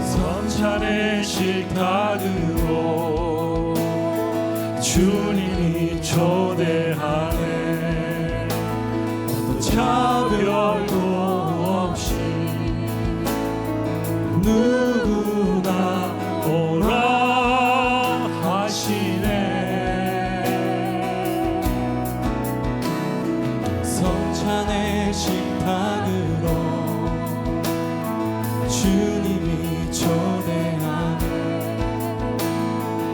성찬의 식탁으로 주님이 초대하네. 어떤 차별도 없이 누구나 오라 하시네. 성찬의 식탁으로 주님이 초대하네.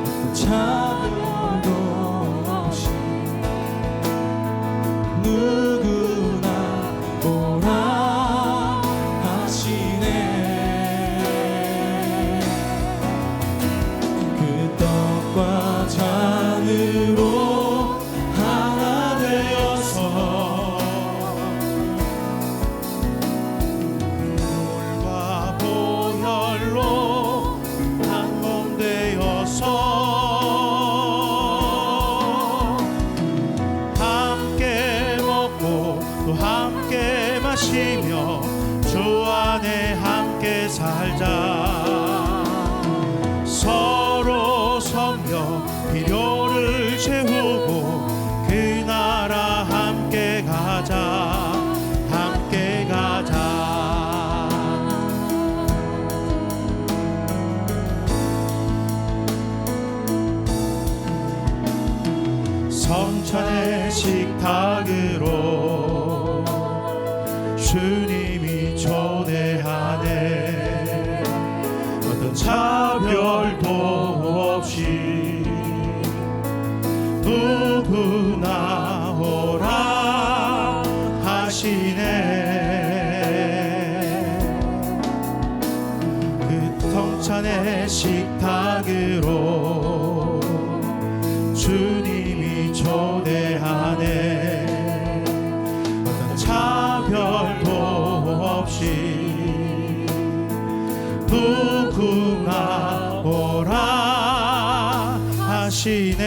어떤 차별도 없이 누구나 오라 하시네. 그 떡과 잔으로 하나 되어서 물과 보혈로 한 몸 되어서 함께 먹고 또 함께 마시며 주 안에 함께 살자. 서로 섬겨 필요를 채우고 그 나라 함께 가자. 함께 가자. 성찬의 식탁으로 주님이 초대하네. 어떤 차별도 없이 누구나 오라 하시네. 그 성찬의 식탁으로 주님이 초대하네. 어떤 차별도 없이 누구나 오라 하시네.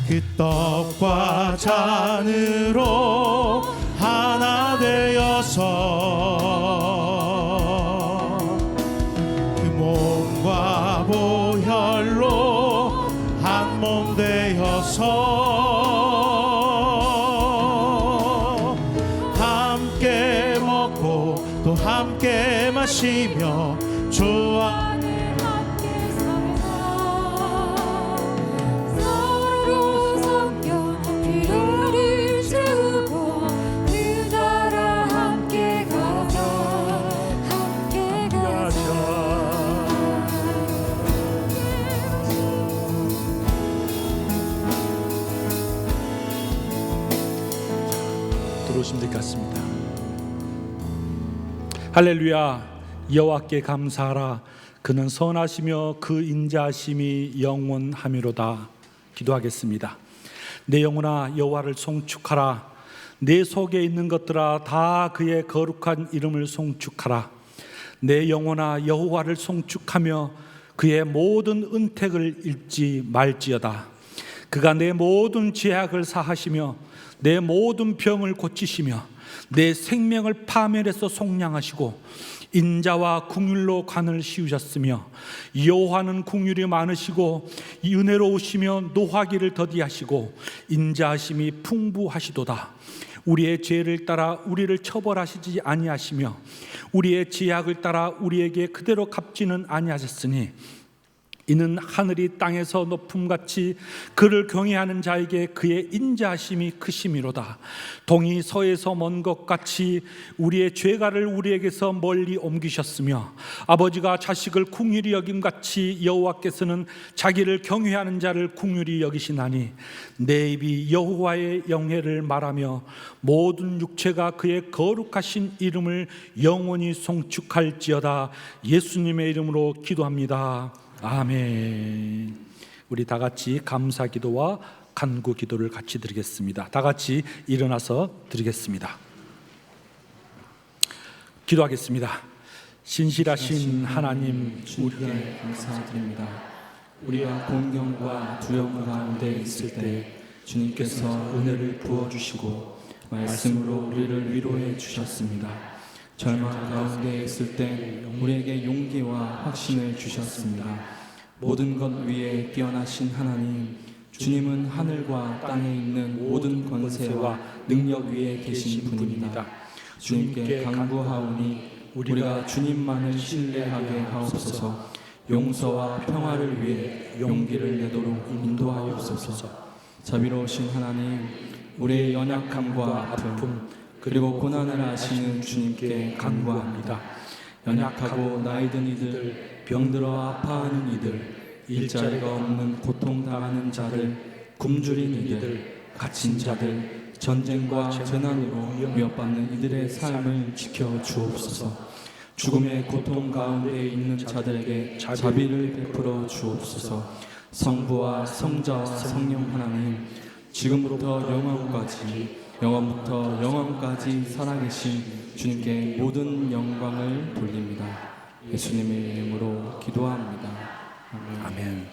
그 떡과 떡과 잔으로 하나 되어서 그 몸과 보혈로 한 몸 되어서 함께 먹고 또 함께 마시며 주 안에 함께 서서 서로 섬겨 피로를 채우고 그 나라 함께 가자 함께 가자. 들어오시면 될 것 같습니다. 할렐루야. 여호와께 감사하라. 그는 선하시며 그 인자하심이 영원하미로다. 기도하겠습니다. 내 영혼아 여호와를 송축하라. 내 속에 있는 것들아 다 그의 거룩한 이름을 송축하라. 내 영혼아 여호와를 송축하며 그의 모든 은택을 잊지 말지어다. 그가 내 모든 죄악을 사하시며 내 모든 병을 고치시며 내 생명을 파멸해서 속량하시고 인자와 긍휼로 관을 씌우셨으며 여호와는 긍휼이 많으시고 은혜로우시며 노하기를 더디하시고 인자하심이 풍부하시도다. 우리의 죄를 따라 우리를 처벌하시지 아니하시며 우리의 죄악을 따라 우리에게 그대로 갚지는 아니하셨으니 이는 하늘이 땅에서 높음같이 그를 경외하는 자에게 그의 인자하심이 크심이로다. 동이 서에서 먼 것 같이 우리의 죄가를 우리에게서 멀리 옮기셨으며 아버지가 자식을 긍휼히 여김같이 여호와께서는 자기를 경외하는 자를 긍휼히 여기시나니 내 입이 여호와의 영예를 말하며 모든 육체가 그의 거룩하신 이름을 영원히 송축할지어다. 예수님의 이름으로 기도합니다. 아멘. 우리 다 같이 감사 기도와 간구 기도를 같이 드리겠습니다. 다 같이 일어나서 드리겠습니다. 기도하겠습니다. 신실하신 하나님, 주님께 감사드립니다. 우리가 공경과 두려움 가운데 있을 때 주님께서 은혜를 부어주시고 말씀으로 우리를 위로해 주셨습니다. 절망 가운데 있을 때 우리에게 용기와 확신을 주셨습니다. 모든 것 위에 뛰어나신 하나님, 주님은 하늘과 땅에 있는 모든 권세와 능력 위에 계신 분입니다. 주님께 간구하오니 우리가 주님만을 신뢰하게 하옵소서. 용서와 평화를 위해 용기를 내도록 인도하옵소서. 자비로우신 하나님, 우리의 연약함과 아픔 그리고 고난을 아시는 주님께 간구합니다. 연약하고 나이든 이들, 병들어 아파하는 이들, 일자리가 없는 고통당하는 자들, 굶주린 이들, 갇힌 자들, 전쟁과 재난으로 위협받는 이들의 삶을 지켜 주옵소서. 죽음의 고통 가운데 있는 자들에게 자비를 베풀어 주옵소서. 성부와 성자와 성령 하나님, 지금부터 영원부터 영원까지 살아계신 주님께 모든 영광을 돌립니다. 예수님의 이름으로 기도합니다. 아멘. 아멘.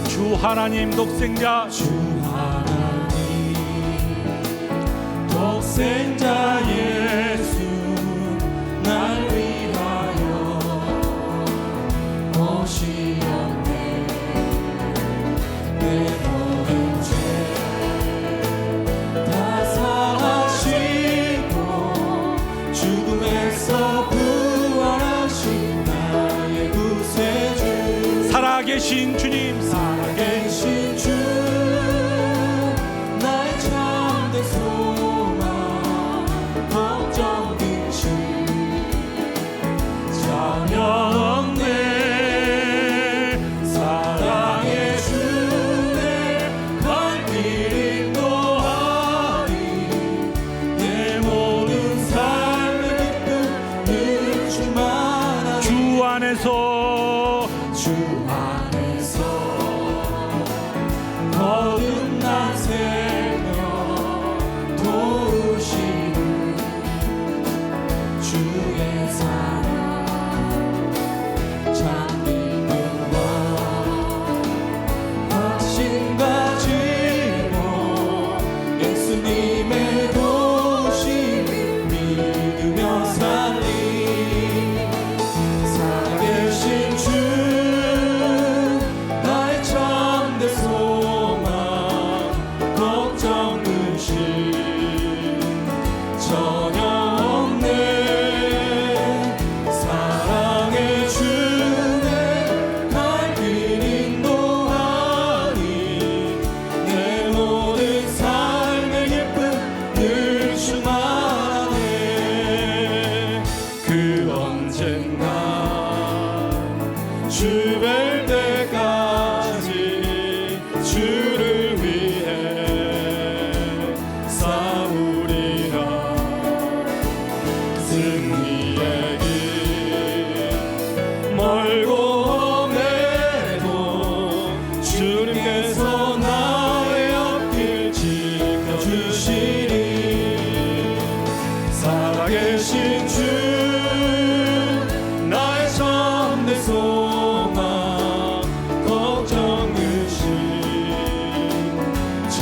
주 하나님 독생자, 주 하나님 독생자 예수 날 위하여 오시었네. 내 모든 죄 다 사하시고 죽음에서 부활하신 나의 구세주, 살아계신 주님, 살아계신 주, 나의 참된 소망,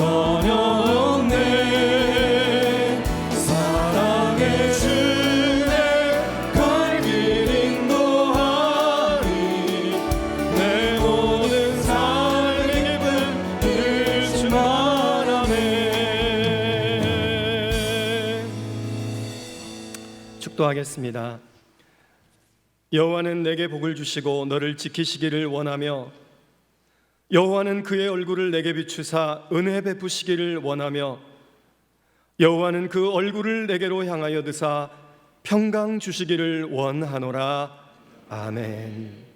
전혀 없네. 사랑의 주내 갈 길 인도하리. 내 모든 삶의 기쁨 잃지 말아매. 축도하겠습니다. 여호와는 내게 복을 주시고 너를 지키시기를 원하며 여호와는 그의 얼굴을 내게 비추사 은혜 베푸시기를 원하며 여호와는 그 얼굴을 내게로 향하여 드사 평강 주시기를 원하노라. 아멘.